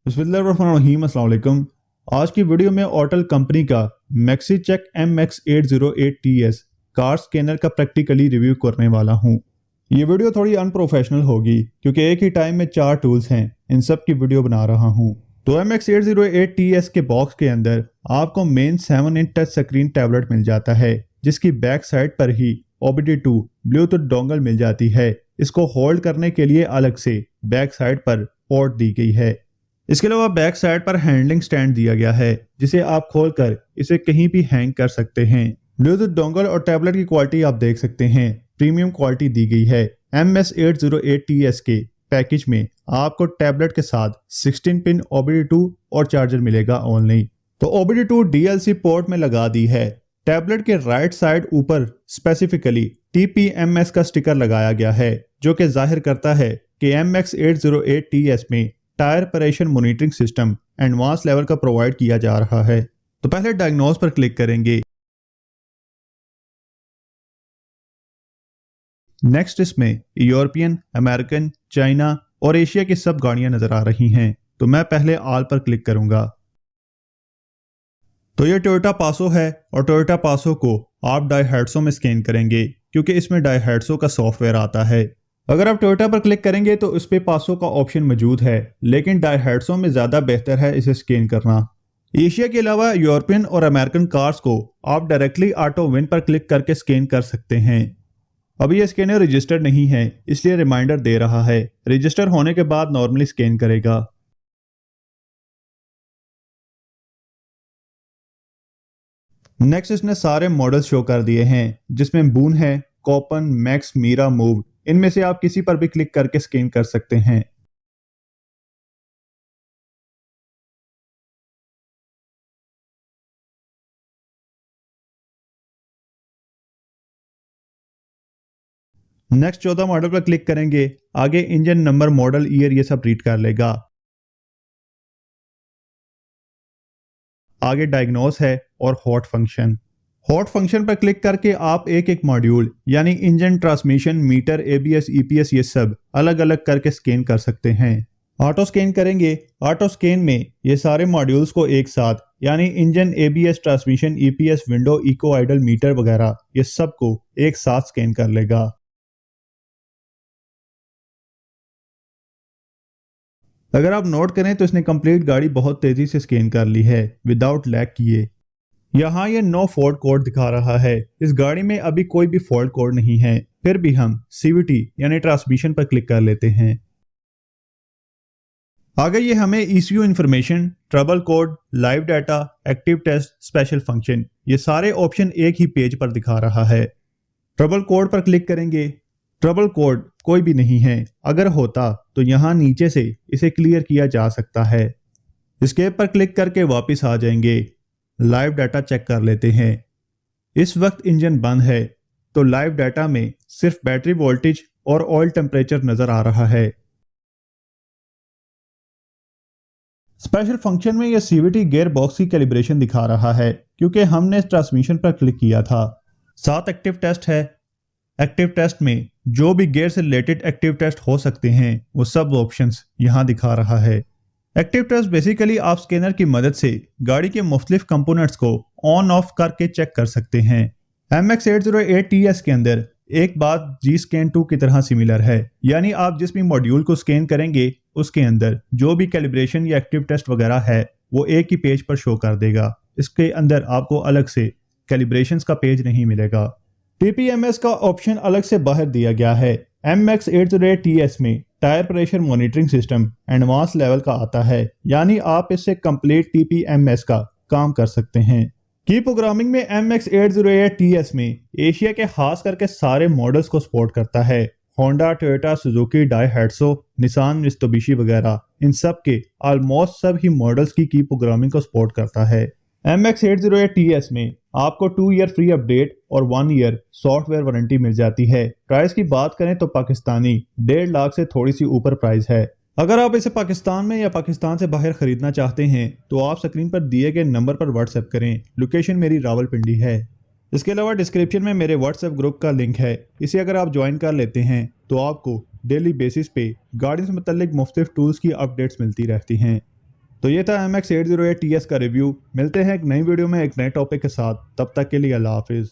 बिस्मिल्लाहिर्रहमानिर्रहीम, अस्सलाम वालेकुम। आज की वीडियो में ऑटल कंपनी का मैक्सीचेक MX808TS कार स्कैनर का प्रैक्टिकली रिव्यू करने वाला हूँ। ये वीडियो थोड़ी अनप्रोफेशनल होगी क्योंकि एक ही टाइम में 4 टूल्स हैं, इन सब की वीडियो बना रहा हूँ। तो MX808TS के बॉक्स के अंदर आपको main 7-inch touch screen tablet मिल जाता है, जिसकी बैक साइड पर ही OBD2 ब्लूटूथ डोंगल मिल जाती है। इसको होल्ड करने के लिए अलग से बैक साइड पर पोर्ट दी गई है। इसके अलावा बैक साइड पर हैंडलिंग स्टैंड दिया गया है, जिसे आप खोलकर इसे कहीं भी हैंग कर सकते हैं। ब्लूटूथ डोंगल और टैबलेट की क्वालिटी आप देख सकते हैं, प्रीमियम क्वालिटी दी गई है। MS808TS के पैकेज में आपको टैबलेट के साथ 16 पिन OBD2 और चार्जर मिलेगा ओनली। तो OBD2 DLC पोर्ट में लगा दी है। टैबलेट के राइट साइड ऊपर स्पेसिफिकली TPMS का स्टिकर लगाया गया है, जो कि जाहिर करता है कि MX808TS में tyre pressure monitoring system advance level का प्रोवाइड किया जा रहा है। तो पहले डायग्नोज पर क्लिक करेंगे। नेक्स्ट इसमें यूरोपियन, अमेरिकन, चाइना और एशिया की सब गाड़ियां नजर आ रही हैं, तो मैं पहले ऑल पर क्लिक करूंगा। तो ये टोयोटा पासो है और टोयोटा पासो को आप डायहाइट्सो में स्कैन करेंगे क्योंकि इसमें डायहाइट्सो का सॉफ्टवेयर आता है। अगर आप टोयोटा पर क्लिक करेंगे तो इस पे पासो का ऑप्शन मौजूद है, लेकिन डायहाइट्सो में ज़्यादा बेहतर है इसे स्कैन करना। एशिया के अलावा यूरोपियन और अमेरिकन कार्स को आप डायरेक्टली ऑटो विन पर क्लिक करके स्कैन कर सकते हैं। अभी यह स्कैनर रजिस्टर्ड नहीं है, इसलिए रिमाइंडर दे रहा है। रजिस्टर होने के बाद नॉर्मली स्कैन करेगा। नेक्स्ट इसने सारे मॉडल शो कर दिए हैं, जिसमें बून है, कॉपन, मैक्स, मीरा, मूव। इनमें से आप किसी पर भी क्लिक करके स्कैन कर सकते हैं। नेक्स्ट 14 मॉडल पर क्लिक करेंगे। आगे इंजन नंबर, मॉडल, ईयर ये सब रीड कर लेगा। आगे डायग्नोस है और हॉट फंक्शन। हॉट फंक्शन पर क्लिक करके आप एक एक मॉड्यूल यानी engine, transmission, meter, ABS, EPS ये सब अलग अलग करके स्कैन कर सकते हैं। ऑटो स्कैन करेंगे। ऑटो स्कैन में ये सारे मॉड्यूल्स को एक साथ यानी engine, ABS, transmission, EPS, window, eco, idle, meter वगैरह ये सब को एक साथ स्कैन कर लेगा। अगर आप नोट करें तो इसने कंप्लीट गाड़ी बहुत तेजी से स्कैन कर ली है विदाउट लैग किए। यहाँ ये नो फॉल्ट कोड दिखा रहा है। इस गाड़ी में अभी कोई भी फॉल्ट कोड नहीं है, फिर भी हम CVT यानी ट्रांसमिशन पर क्लिक कर लेते हैं। आगे ये हमें ECU information, trouble code, live data, active test, special function ये सारे ऑप्शन एक ही पेज पर दिखा रहा है। ट्रबल कोड पर क्लिक करेंगे। ट्रबल कोड कोई भी नहीं है, अगर होता तो यहाँ नीचे से इसे क्लियर किया जा सकता है। एस्केप पर क्लिक करके वापस आ जाएंगे। लाइव डाटा चेक कर लेते हैं। इस वक्त इंजन बंद है, तो लाइव डाटा में सिर्फ बैटरी वोल्टेज और ऑयल टेम्परेचर नजर आ रहा है। स्पेशल फंक्शन में यह CVT गियर बॉक्स की कैलिब्रेशन दिखा रहा है क्योंकि हमने ट्रांसमिशन पर क्लिक किया था। साथ एक्टिव टेस्ट है। एक्टिव टेस्ट में जो भी गियर से रिलेटेड एक्टिव टेस्ट हो सकते हैं वो सब ऑप्शंस यहाँ दिखा रहा है। एक्टिव टेस्ट बेसिकली आप स्कैनर की मदद से गाड़ी के मुख्तलिफ कंपोनेंट्स को ऑन ऑफ करके चेक कर सकते हैं। MX808TS के अंदर एक बात G-Scan 2 की तरह सिमिलर है, यानी आप जिस भी मॉड्यूल को स्कैन करेंगे उसके अंदर जो भी कैलिब्रेशन या एक्टिव टेस्ट वगैरह है वो एक ही पेज पर शो कर देगा। इसके अंदर आपको अलग से कैलिब्रेशंस का पेज नहीं मिलेगा। TPMS का ऑप्शन अलग से बाहर दिया गया है। MX808TS में tyre pressure monitoring system advance level का आता है, यानी आप इससे कंप्लीट TPMS का काम कर सकते हैं। की प्रोग्रामिंग में MX808TS में एशिया के खास करके सारे मॉडल्स को सपोर्ट करता है। Honda, Toyota, Suzuki, Daihatsu, Nissan, Mitsubishi वगैरह इन सब के ऑलमोस्ट सब ही मॉडल्स की प्रोग्रामिंग को सपोर्ट करता है। MX808TS में आपको 2 ईयर फ्री अपडेट और 1 ईयर सॉफ्टवेयर वारंटी मिल जाती है। प्राइस की बात करें तो पाकिस्तानी 1.5 लाख से थोड़ी सी ऊपर प्राइस है। अगर आप इसे पाकिस्तान में या पाकिस्तान से बाहर खरीदना चाहते हैं तो आप स्क्रीन पर दिए गए नंबर पर व्हाट्सएप करें। लोकेशन मेरी रावलपिंडी है। इसके अलावा डिस्क्रिप्शन में मेरे व्हाट्सएप ग्रुप का लिंक है, इसे अगर आप ज्वाइन कर लेते हैं तो आपको डेली बेसिस पे गाड़ी से मुतल्लिक मुख्तलिफ टूल्स की अपडेट्स मिलती रहती हैं। तो ये था MX808TS का रिव्यू। मिलते हैं एक नई वीडियो में एक नए टॉपिक के साथ, तब तक के लिए अल्लाह हाफिज़।